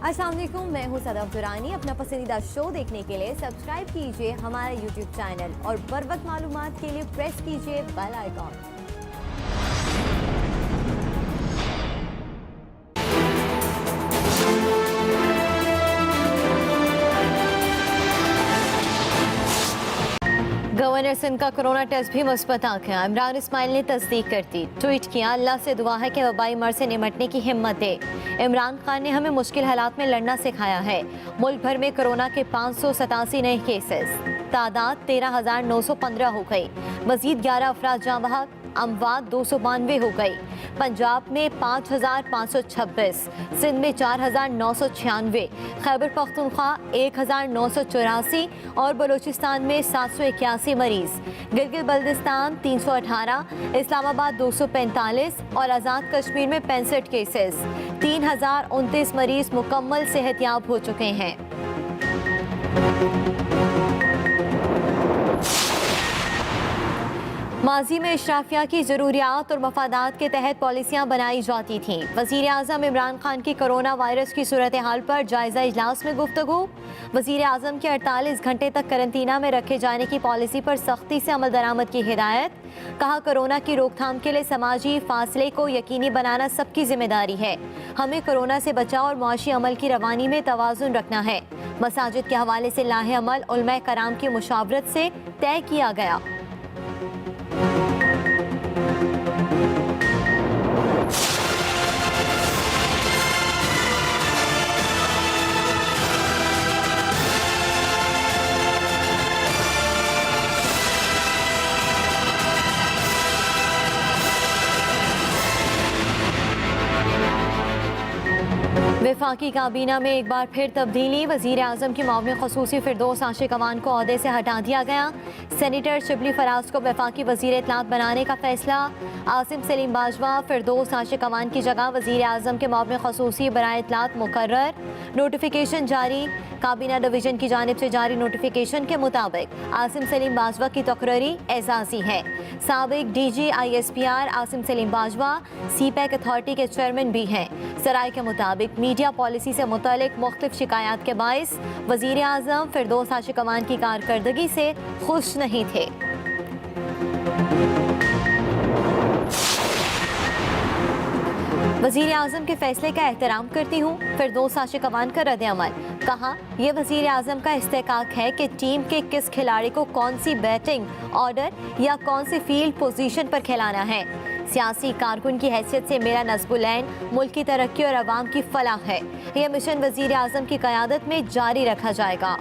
अस्सलाम वालेकुम, मैं हूं सदफ दुरानी। अपना पसंदीदा शो देखने के लिए सब्सक्राइब कीजिए हमारा यूट्यूब चैनल और बर वक्त मालूमात के लिए प्रेस कीजिए बेल आइकॉन। गवर्नर सिंध का कोरोना टेस्ट भी मुस्बत आ गया। इमरान इस्माइल ने तस्दीक कर दी। ट्वीट किया, अल्लाह से दुआ है कि वबाई मर्ज से निमटने की हिम्मत दे। इमरान खान ने हमें मुश्किल हालात में लड़ना सिखाया है। मुल्क भर में कोरोना के 587 नए केसेस, तादाद 13,915 हो गई। मजीद 11 अफराद जाँ बहक, अमवात 292 हो गई। पंजाब में 5,526, सिंध में 4,996, खैबर पख्तूनख्वा 1,984 और बलूचिस्तान में 781 मरीज। गिलगित बल्तिस्तान 318, इस्लामाबाद 245 और आज़ाद कश्मीर में 65 केसेस। 3,029 मरीज मुकम्मल सेहतयाब हो चुके हैं। माजी में इशराफिया की ज़रूरियात और मफादात के तहत पॉलिसियाँ बनाई जाती थीं। वज़ीर आज़म इमरान खान की कोरोना वायरस की सूरत हाल पर जायज़ा इजलास में गुफ्तगू। वज़ीर आज़म के 48 घंटे तक करंतना में रखे जाने की पॉलिसी पर सख्ती से अमल दरामद की हिदायत। कहा, कोरोना की रोकथाम के लिए समाजी फासले को यकीनी बनाना सबकी जिम्मेदारी है। हमें कोरोना से बचाव और मुआशी अमल की रवानी में तवाज़ुन रखना है। मसाजिद के हवाले से लाहे अमल उलमा कराम की मुशावरत से तय किया गया। वफाकी काबीना में एक बार फिर तब्दीली। वज़ीर आज़म की मामले ख़ुसूसी फिरदौस आशिक अवान को ओहदे से हटा दिया गया। सेनेटर शिबली फराज को वफाकी वज़ीर इत्तलात बनाने का फैसला। आसिम सलीम बाजवा फिरदौस आशिक अवान की जगह वज़ीर आज़म के मामले ख़ुसूसी बराए इत्तलात मुकर्रर। नोटिफिकेशन जारी। काबीना डिवीज़न की जानिब से जारी नोटिफिकेशन के मुताबिक आसिम सलीम बाजवा की तकरीरी एजाज़ी है। साबिक DG ISPR Asim Saleem Bajwa CPEC authority के चेयरमैन भी हैं। सराय के मुताबिक मीडिया पॉलिसी से मुतालिक मुख्तलिफ शिकायत के बाइस वज़ीर आज़म फिरदौस आशिक अवान की कारकर्दगी से खुश नहीं थे। वज़ीर आज़म के फैसले का एहतराम करती हूँ। फिरदौस आशिक अवान का रद्द अमल। कहा, यह वज़ीर आज़म का इस्तेकाक है कि टीम के किस खिलाड़ी को कौन सी बैटिंग ऑर्डर या कौन सी फील्ड पोजीशन पर खिलाना है। सियासी कारकुन की हैसियत से मेरा नस्बुलैन मुल्क की तरक्की और अवाम की फलाह है। यह मिशन वज़ीर आज़म की क़यादत में जारी रखा जाएगा।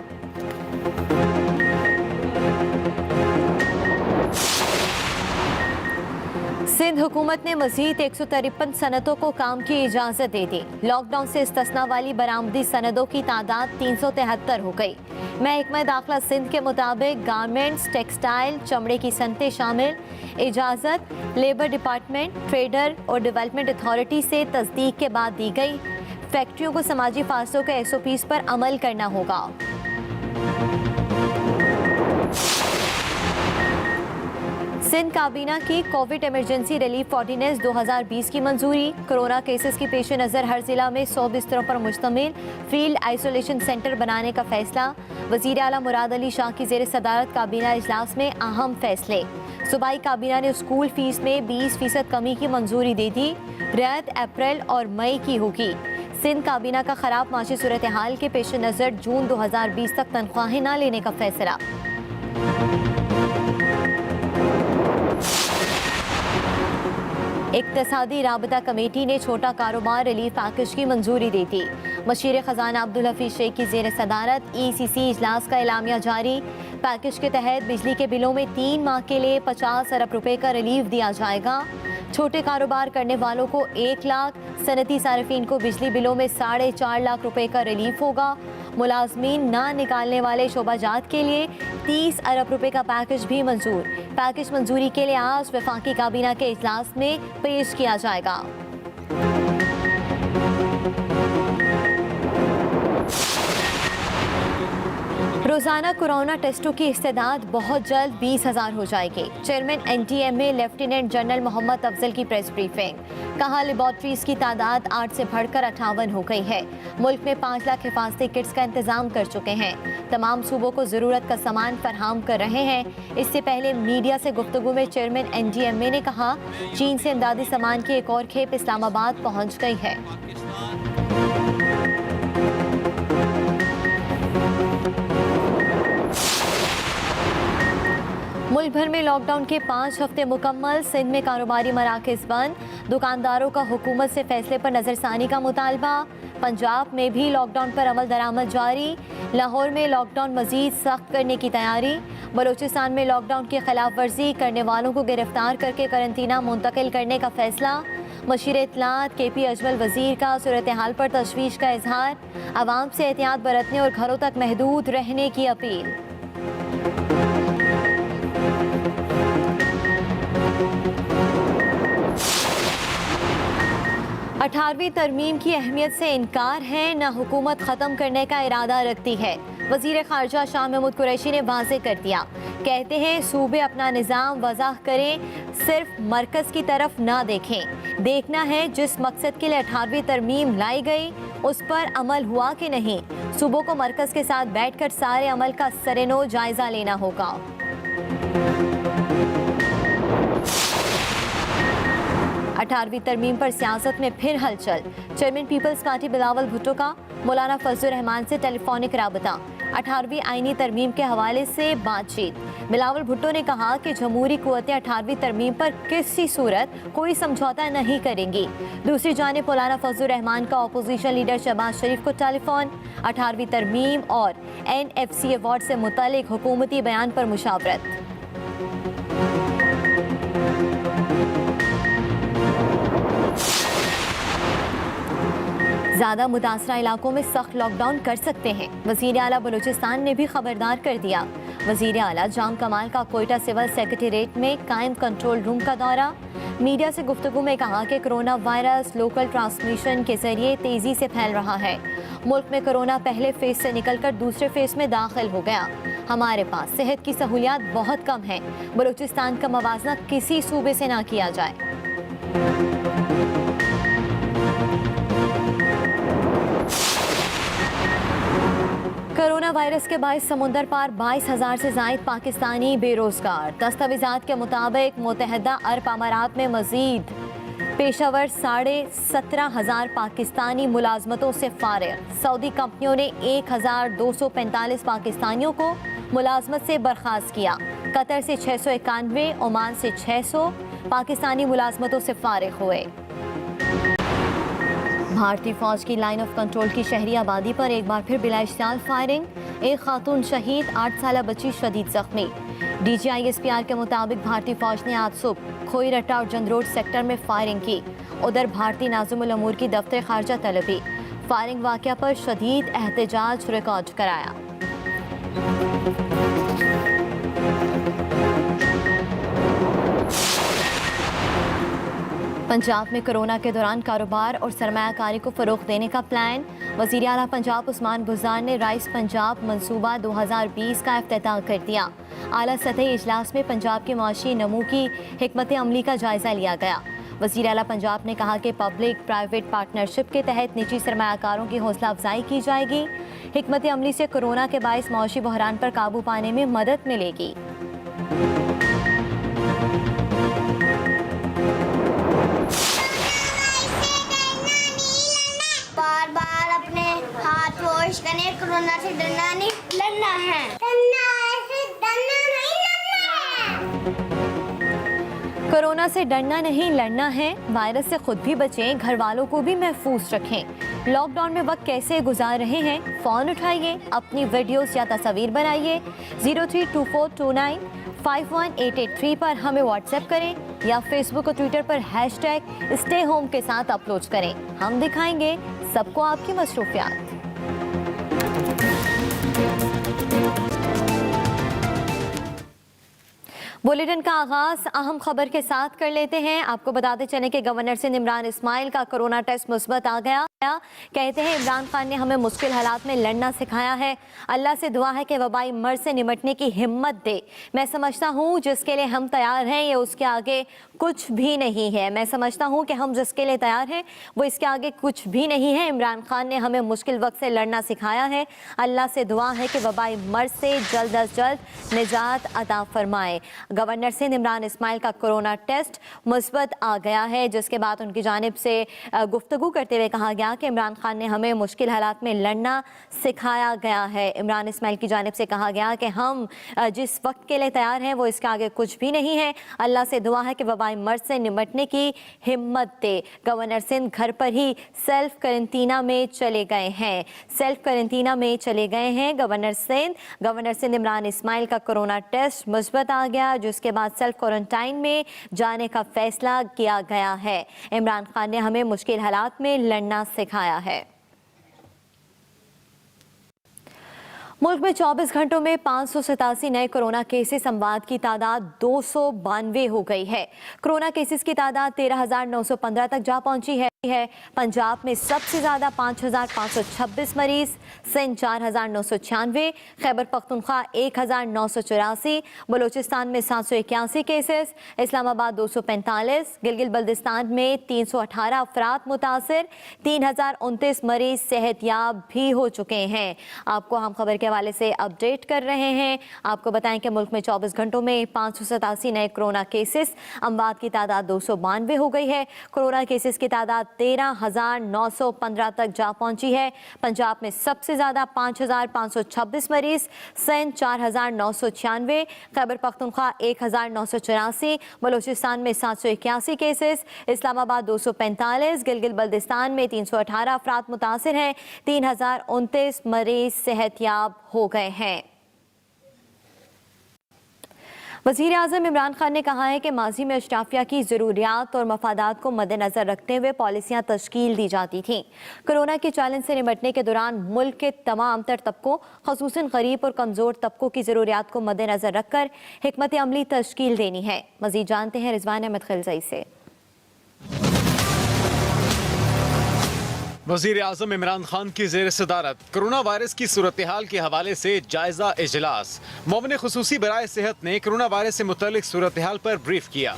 सिंध हुकूमत ने मजीद 153 सनतों को काम की इजाज़त दे दी। लॉकडाउन से इस्तिस्ना वाली बरामदी सनदों की तादाद 373 हो गई। महकमा दाखिला सिंध के मुताबिक गारमेंट्स, टेक्सटाइल, चमड़े की सनतें शामिल। इजाज़त लेबर डिपार्टमेंट, ट्रेडर और डेवलपमेंट अथॉरिटी से तस्दीक के बाद दी गई। फैक्ट्रियों को समाजी फासलों के SOPs पर अमल करना होगा। सिंध काबीना की कोविड इमरजेंसी रिलीफ ऑर्डिनेंस 2020 की मंजूरी। कोरोना केसेस की पेश नज़र हर जिला में 100 बिस्तरों पर मुश्तमिल फील्ड आइसोलेशन सेंटर बनाने का फैसला। वज़ीर आला मुराद अली शाह की ज़ेर सदारत काबीना इजलास में अहम फैसले। सूबाई काबीना ने स्कूल फीस में 20% कमी की मंजूरी दे दी। रियायत अप्रैल और मई की होगी। सिंध काबीना का खराब माशी सूरत हाल के पेश नज़र जून 2020 तक तनख्वाहें न लेने का फैसला। इक्तसादी राबता कमेटी ने छोटा कारोबार रिलीफ पैकेज की मंजूरी दी थी। मशीर खजाना अब्दुल हफीज शेख की जेर सदारत ECC इजलास का एलामिया जारी। पैकेज के तहत बिजली के बिलों में 3 माह के लिए 50 अरब रुपए का रिलीफ दिया जाएगा। छोटे कारोबार करने वालों को 1 लाख, सनती सार्फिन को बिजली बिलों में 4.5 लाख रुपए का रिलीफ होगा। मुलाजमीन ना निकालने वाले शोबाजात के लिए 30 अरब रुपए का पैकेज भी मंजूर। पैकेज मंजूरी के लिए आज वफाकी काबीना के इजलास में पेश किया जाएगा। रोजाना कोरोना टेस्टों की इस्तेदाद बहुत जल्द 20,000 हो जाएगी। Chairman NTMA lieutenant general Mohammad Afzal की प्रेस ब्रीफिंग। कहा लेबॉर्ट्रीज की तादाद 8 से बढ़कर 58 हो गई है। मुल्क में 5 लाख हिफाजती किट्स का इंतजाम कर चुके हैं। तमाम सूबों को जरूरत का सामान फराहम कर रहे हैं। इससे पहले मीडिया से गुफ्तगू में चेयरमैन NTMA ने कहा चीन से इमदादी सामान की एक और खेप इस्लामाबाद पहुँच गई है। मुल्क भर में लॉकडाउन के 5 हफ्ते मुकम्मल। सिंध में कारोबारी मराकज़ बंद। दुकानदारों का हुकूमत से फैसले पर नजरसानी का मुतालबा। पंजाब में भी लॉकडाउन पर अमल दरामद जारी। लाहौर में लॉकडाउन मजीद सख्त करने की तैयारी। बलूचिस्तान में लॉकडाउन की खिलाफ वर्जी करने वालों को गिरफ्तार करके करंतना मुंतकिल करने का फैसला। मशीर इत्तलात KP अजमल वजीर का सूरत हाल पर तशवीश का इजहार। आवाम से एहतियात बरतने और घरों तक महदूद रहने की अपील। 18वीं तरमीम की अहमियत से इनकार है, न हुकूमत ख़त्म करने का इरादा रखती है। वज़ीर ख़ारजा शाह महमूद कुरैशी ने वाज़ेह कर दिया। कहते हैं सूबे अपना निज़ाम वज़ाह करें, सिर्फ मरकज़ की तरफ ना देखें। देखना है जिस मकसद के लिए 18वीं तरमीम लाई गई उस पर अमल हुआ कि नहीं। सूबों को मरकज़ के साथ बैठकर सारे अमल का सरेनो जायज़ा लेना होगा। 18वीं तरमीम पर सियासत में फिर हलचल। Chairman peoples party Bilawal Bhutto का मौलाना फजलुर रहमान से टेलीफोनिक राबता। 18वीं आईनी तरमीम के हवाले से बातचीत। बिलावल भुट्टो ने कहा कि जमहूरी कुव्वतें 18वीं तरमीम पर किसी सूरत कोई समझौता नहीं करेंगी। दूसरी जानिब मौलाना फजलुर रहमान का अपोजिशन लीडर शहबाज शरीफ को टेलीफोन। 18वीं तरमीम और NFC अवार्ड से मुतालिक हुकूमती बयान पर मुशावरत। ज़्यादा मुतासरा इलाकों में सख्त लॉकडाउन कर सकते हैं। वज़ीर आला बलूचिस्तान ने भी खबरदार कर दिया। वज़ीर आला जाम कमाल का कोयटा सिविल सेक्रेटेरिएट में कायम कंट्रोल रूम का दौरा। मीडिया से गुफ्तगू में कहा कि कोरोना वायरस लोकल ट्रांसमिशन के जरिए तेज़ी से फैल रहा है। मुल्क में कोरोना पहले फेज से निकलकर दूसरे फेज में दाखिल हो गया। हमारे पास सेहत की सहूलियात बहुत कम हैं। बलूचिस्तान का मवाजना किसी सूबे से ना किया जाए। कोरोना वायरस के बायस समुंदर पार 22,000 से ज़ायद पाकिस्तानी बेरोजगार। दस्तावेज़ात के मुताबिक मुत्तहदा अरब अमारात में मजीद पेशावर 17,500 पाकिस्तानी मुलाजमतों से फारिग। सऊदी कंपनियों ने 1,245 पाकिस्तानियों को मुलाजमत से बर्खास्त किया। कतर से 691, ओमान से 600 पाकिस्तानी मुलाजमतों से फारिग हुए। भारतीय फौज की लाइन ऑफ कंट्रोल की शहरी आबादी पर एक बार फिर बिलाइश्तियाल फायरिंग। एक खातून शहीद, 8 साला बच्ची शदीद जख्मी। DGI SPR के मुताबिक भारतीय फौज ने आज सुबह खोई रट्टा और जंदरोड सेक्टर में फायरिंग की। उधर भारतीय नाज़िमुल अमूर की दफ्तर खारजा तलबी फायरिंग वाक़या पर शदीद एहतजाज रिकॉर्ड कराया। पंजाब में कोरोना के दौरान कारोबार और सरमायाकारी को फ़रोग़ देने का प्लान। वज़ीर आला पंजाब उस्मान बुज़दार ने राइस पंजाब मंसूबा 2020 का इफ्तिताह कर दिया। आला सतही इजलास में पंजाब के माशी नमू की हिकमत अमली का जायज़ा लिया गया। वज़ीर आला पंजाब ने कहा कि पब्लिक प्राइवेट पार्टनरशिप के तहत निजी सरमायाकारों की हौसला अफजाई की जाएगी। हिकमत अमली से कोरोना के बायस मौशी बहरान पर काबू पाने में मदद मिलेगी। बार बार अपने हाथ वॉश करने, कोरोना से डरना नहीं, लड़ना है। कोरोना से डरना नहीं, लड़ना है। वायरस से खुद भी बचें, घर वालों को भी महफूज रखें। लॉकडाउन में वक्त कैसे गुजार रहे हैं, फ़ोन उठाइए, अपनी वीडियोस या तस्वीर बनाइए। 0324295183 पर हमें व्हाट्सएप करें या फेसबुक और ट्विटर पर #StayHome के साथ अपलोड करें। हम दिखाएंगे सबको आपकी मसरूफियात। बुलेटिन का आगाज अहम खबर के साथ कर लेते हैं। आपको बताते चलें कि गवर्नर सिंध इमरान इस्माइल का कोरोना टेस्ट मुस्बत आ गया। कहते हैं इमरान खान ने हमें मुश्किल हालात में लड़ना सिखाया है। अल्लाह से दुआ है कि वबाई मर्ज से निमटने की हिम्मत दे। मैं समझता हूँ जिसके लिए हम तैयार हैं ये उसके आगे कुछ भी नहीं है। मैं समझता हूँ कि हम जिसके लिए तैयार हैं वो इसके आगे कुछ भी नहीं है। इमरान खान ने हमें मुश्किल वक्त से लड़ना सिखाया है। अल्लाह से दुआ है कि वबाई मर्ज से जल्द अज जल्द निजात अता फरमाए। गवर्नर सिंध इमरान इस्माइल का कोरोना टेस्ट मुस्बत आ गया है, जिसके बाद उनकी जानिब से गुफ्तगू करते हुए कहा गया कि इमरान खान ने हमें मुश्किल हालात में लड़ना सिखाया गया है। इमरान इस्माइल की जानिब से कहा गया कि हम जिस वक्त के लिए तैयार हैं वो इसके आगे कुछ भी नहीं है। अल्लाह से दुआ है कि वबाई मर्ज से निमटने की हिम्मत दे। गवर्नर सिंध घर पर ही सेल्फ क्वारंटीना में चले गए हैं। सेल्फ क्वारंटीना में चले गए हैं गवर्नर सिंध इमरान इस्माइल का कोरोना टेस्ट मुस्बत आ गया, जिसके बाद सेल्फ क्वारंटाइन में जाने का फैसला किया गया है। इमरान खान ने हमें मुश्किल हालात में लड़ना सिखाया है। मुल्क में 24 घंटों में 587 नए कोरोना केसेस, अमवात की तादाद 292 हो गई है। कोरोना केसेस की तादाद 13,915 तक जा पहुंची है। पंजाब में सबसे ज़्यादा 5,526 मरीज, सिंध 4,996, खैबर पख्तूनख्वा 1,984, बलूचिस्तान में 781 केसेस, इस्लामाबाद 245, गिलगित बल्तिस्तान में 318 अफराद मुतासिर, 3,029 मरीज सेहतयाब भी हो चुके हैं। आपको हम खबर के हवाले से अपडेट कर रहे हैं। आपको बताएं कि मुल्क में 24 घंटों में 587 नए कोरोना केसेस, अमवात की तादाद 292 हो गई है। कोरोना केसेस की तादाद 13,915 तक जा पहुंची है। पंजाब में सबसे ज़्यादा 5,526 मरीज, सिंध 4,996, खैबर पख्तूनख्वा 1,984, बलूचिस्तान में 781 केसेस, इस्लामाबाद 245, गिलगित बल्तिस्तान में 318 अफराद मुतासिर हैं। 3,029 मरीज सेहतयाब हो गए हैं। वज़ीर आज़म इमरान खान ने कहा है कि माजी में अशराफिया की ज़रूरियात और मफादात को मद्देनज़र रखते हुए पॉलिसियाँ तश्कील दी जाती थीं। कोरोना के चैलेंज से निपटने के दौरान मुल्क के तमाम तर तबकों, ख़ुसूसन गरीब और कमज़ोर तबकों की ज़रूरियात को मद्देनज़र रखकर हिकमत अमली तश्कील देनी है। मज़ीद जानते हैं रिजवान अहमद खिलज़ई से। वज़ीर आज़म इमरान खान की ज़ेर सदारत कोरोना वायरस की सूरत हाल के हवाले से जायजा इजलास। मोमिन खुसूसी बराए सेहत ने कोरोना वायरस से मुतल्लिक सूरत हाल पर ब्रीफ किया।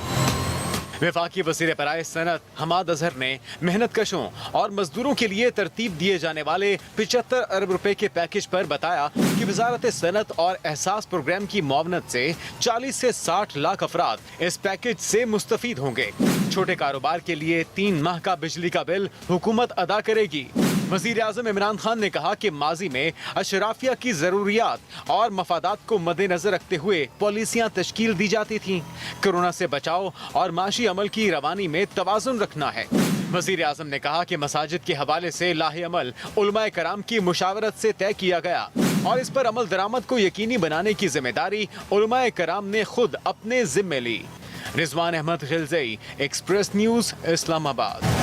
वफाकी वज़ीर बराए सनत हमाद अजहर ने मेहनत कशों और मजदूरों के लिए तरतीब दिए जाने वाले 75 अरब रुपए के पैकेज पर बताया कि वजारत सनत और एहसास प्रोग्राम की मुआवनत से 40 से 60 लाख अफराद इस पैकेज से मुस्तफीद होंगे। छोटे कारोबार के लिए 3 माह का बिजली का बिल हुकूमत अदा करेगी। वज़ीर आज़म इमरान खान ने कहा कि माजी में अशराफिया की ज़रूरियात और मफादात को मद्देनजर रखते हुए पॉलिसियाँ तश्कील दी जाती थीं। कोरोना से बचाव और माशी अमल की रवानी में तवाज़ुन रखना है। वज़ीर आज़म ने कहा कि मसाजिद के हवाले से लाहे अमल उलमाए कराम की मुशावरत से तय किया गया और इस पर अमल दरामद को यकीनी बनाने की जिम्मेदारी उलमाए कराम ने खुद अपने जिम्मे ली। Rizwan Ahmed Khilzai, express news, Islamabad.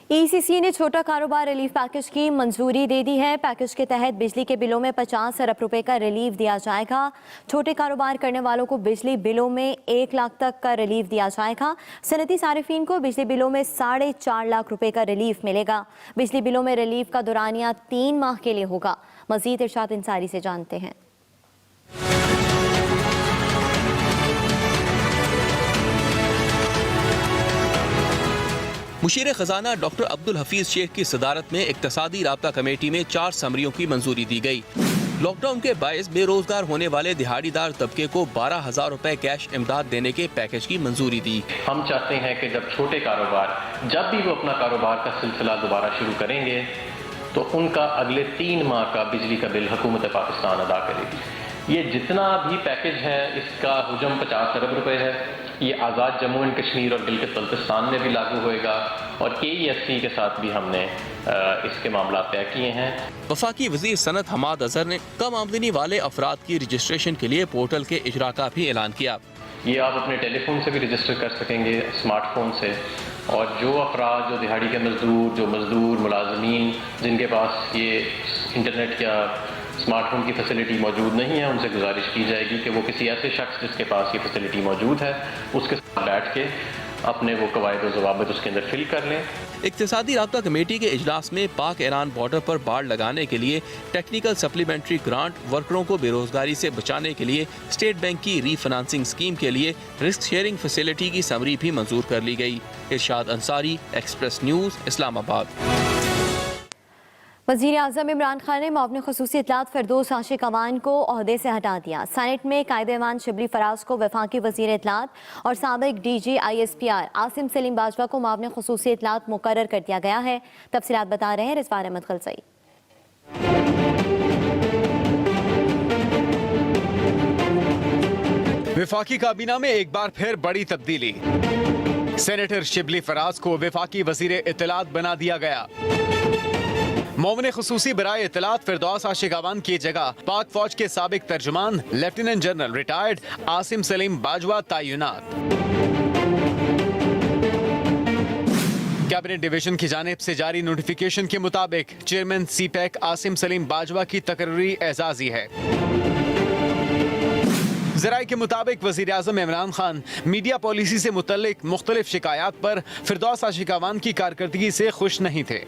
ECC ने छोटा कारोबार रिलीफ पैकेज की मंजूरी दे दी है। पैकेज के तहत बिजली के बिलों में 50 अरब रुपए का रिलीफ दिया जाएगा। छोटे कारोबार करने वालों को बिजली बिलों में 1 लाख तक का रिलीफ दिया जाएगा। सनती सारिफीन को बिजली बिलों में 4.5 लाख रुपए का रिलीफ मिलेगा। बिजली बिलों में रिलीफ का दौरानिया 3 माह के लिए होगा। मजीद इरशाद इंसारी से जानते हैं। मुशीर खजाना डॉक्टर अब्दुल हफीज शेख की सदारत में इक्तसादी राब्ता कमेटी में 4 समरियों की मंजूरी दी गई। लॉकडाउन के बायस बेरोजगार होने वाले दिहाड़ीदार तबके को 12,000 रुपए कैश इमदाद देने के पैकेज की मंजूरी दी। हम चाहते हैं कि जब छोटे कारोबार जब भी वो अपना कारोबार का सिलसिला दोबारा शुरू करेंगे तो उनका अगले 3 माह का बिजली का बिल हुकूमत पाकिस्तान अदा करेगी। ये जितना भी पैकेज है इसका हुजम 50 अरब रुपए है। ये आज़ाद जम्मू एंड कश्मीर और गिलगित बल्तिस्तान में भी लागू होएगा और KEFC के साथ भी हमने इसके मामला तय किए हैं। वफाकी वज़ीर सनत हमाद अजहर ने कम आमदनी वाले अफराद की रजिस्ट्रेशन के लिए पोर्टल के इजरा का भी ऐलान किया। ये आप अपने टेलीफोन से भी रजिस्टर कर सकेंगे, स्मार्टफोन से। और जो अफराद, जो दिहाड़ी के मजदूर, जो मजदूर मुलाजमीन जिनके पास ये इंटरनेट या स्मार्ट होम की फैसिलिटी मौजूद नहीं है, उनसे गुजारिश की जाएगी कि वो किसी ऐसे शख्स जिसके पास ये फैसिलिटी मौजूद है उसके साथ बैठ के अपने वो कवायद और ज़वाबित उसके अंदर फिल कर लें। इक्तिसादी राब्ता कमेटी के इजलास में पाक ईरान बॉर्डर पर बाड़ लगाने के लिए टेक्निकल सप्लीमेंट्री ग्रांट, वर्करों को बेरोजगारी से बचाने के लिए स्टेट बैंक की रीफाइनेंसिंग स्कीम के लिए रिस्क शेयरिंग फैसिलिटी की समरी भी मंजूर कर ली गई। इरशाद अंसारी, एक्सप्रेस न्यूज़, इस्लामाबाद। वज़ीर आज़म इमरान खान ने मुआविन ख़ुसूसी इत्तलात फिरदौस आशिक अवान को ओहदे से हटा दिया। सेनेट में कायदे-ए-मान शिबली फराज को वफाकी वज़ीर इत्तलात और साबिक DG ISPR आसिम सलीम बाजवा को मुआविन ख़ुसूसी इत्तलात मुकर्रर कर दिया गया है। तफसीलात बता रहे हैं रिजवान अहमद खलसई। वफाकी काबीना में एक बार फिर बड़ी तब्दीली। सेनेटर शिबली फराज को वफाकी वज़ीर इत्तलात बना दिया गया। मुआविन ख़ुसूसी बराए इत्तलात फिरदौस आशिक अवान की जगह पाक फौज के साबिक तर्जुमान lieutenant general retired Asim Saleem Bajwa तैनात। कैबिनेट डिवीजन की जानिब से जारी नोटिफिकेशन के मुताबिक चेयरमैन CPEC आसिम सलीम बाजवा की तकर्री एजाजी है। ज़राए के मुताबिक वज़ीर आज़म इमरान खान मीडिया पॉलिसी से मुतल्लिक मुख्तलिफ शिकायत पर फिरदौस आशिक अवान की कारकर्दगी से खुश नहीं थे।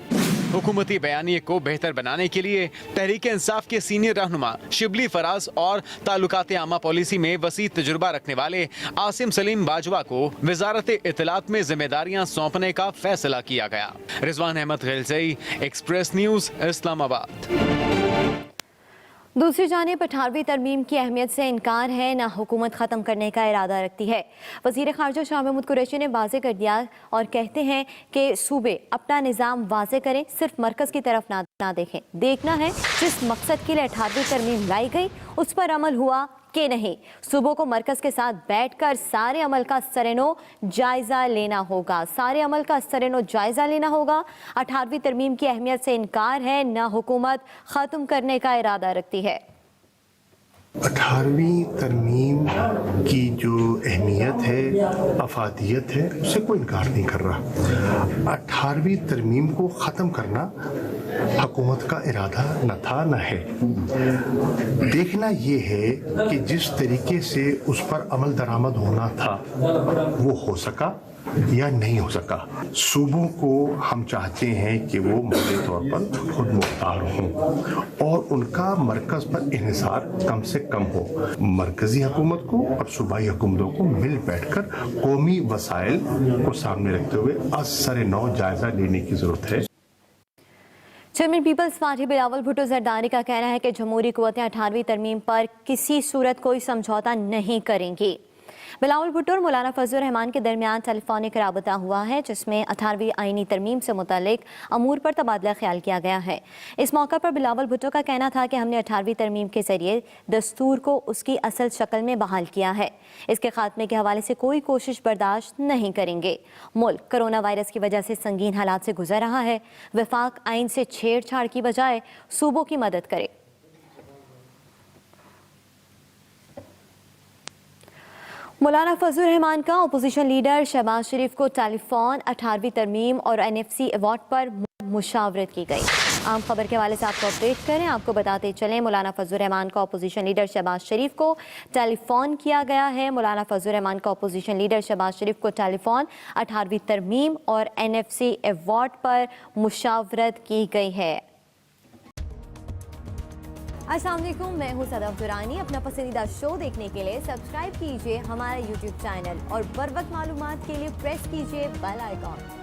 हुकूमती बयानिए को बेहतर बनाने के लिए तहरीक इंसाफ के सीनियर रहनुमा शिबली फराज और ताल्लुकात आमा पॉलिसी में वसी तजुर्बा रखने वाले आसिम सलीम बाजवा को वजारत इत्तलात में जिम्मेदारियां सौंपने का फैसला किया गया। Rizwan Ahmed Khalzai, express news, Islamabad. दूसरी जानिब 18वीं तरमीम की अहमियत से इनकार है, ना हुकूमत ख़त्म करने का इरादा रखती है। वज़ीर ख़ारजा शाह महमूद कुरैशी ने वाज़े कर दिया और कहते हैं कि सूबे अपना निज़ाम वाज़े करें, सिर्फ मरकज़ की तरफ ना देखें। देखना है जिस मकसद के लिए 18वीं तरमीम लाई गई उस पर अमल हुआ कि नहीं। सूबों को मरकज़ के साथ बैठकर सारे अमल का सरेनो जायज़ा लेना होगा। 18वीं तरमीम की अहमियत से इनकार है, ना हुकूमत ख़त्म करने का इरादा रखती है। 18वीं तरमीम की जो अहमियत है, अफादियत है, उससे कोई इनकार नहीं कर रहा। 18वीं तरमीम को ख़त्म करना हुकूमत का इरादा न था न है। देखना ये है कि जिस तरीके से उस पर अमल दरामद होना था वो हो सका या नहीं हो सका। सूबों को हम चाहते हैं कि वो मुद्दे तौर पर खुद मुख्तार हों और उनका मरकज़ पर इन्हिसार कम से कम हो। मरकज़ी हुकूमत को और सूबाई हुकूमतों को मिल बैठकर कौमी वसाइल को सामने रखते हुए असर नौ जायज़ा लेने की ज़रूरत है। Chairman peoples party Bilawal Bhutto Zardari का कहना है कि जमहूरी कुव्वतें 18वीं तरमीम पर किसी सूरत कोई समझौता नहीं करेंगी। बिलावल भुट्टो और मौलाना फजलुर रहमान के दरमियान टेलीफोनिक राबता हुआ है, जिसमें 18वीं आईनी तरमीम से मुतालिक अमूर पर तबादला ख्याल किया गया है। इस मौका पर बिलावल भुट्टो का कहना था कि हमने 18वीं तरमीम के जरिए दस्तूर को उसकी असल शक्ल में बहाल किया है। इसके खात्मे के हवाले से कोई कोशिश बर्दाश्त नहीं करेंगे। मुल्क कोरोना वायरस की वजह से संगीन हालात से गुजर रहा है। वफाक आइन से छेड़छाड़ की बजाय सूबों की मदद करे। मौलाना फजलुर रहमान का अपोजिशन लीडर शहबाज शरीफ को टेलीफोन 18वीं तरमीम और NFC अवार्ड पर मुशावरत की गई। आम खबर के हवाले से आपको अपडेट करें। आपको बताते चलें, मौलाना फजलुर रहमान का अपोजिशन लीडर शहबाज शरीफ को टेलीफोन किया गया है। मौलाना फजलुर रहमान का अपोजिशन लीडर शहबाज शरीफ को टेलीफोन 18वीं तरमीम और NFC अवार्ड पर मुशावरत की गई है। अस्सलाम वालेकुम, मैं हूं सदफ दुरानी। अपना पसंदीदा शो देखने के लिए सब्सक्राइब कीजिए हमारा YouTube चैनल और बर वक्त मालूमात के लिए प्रेस कीजिए बेल आइकॉन।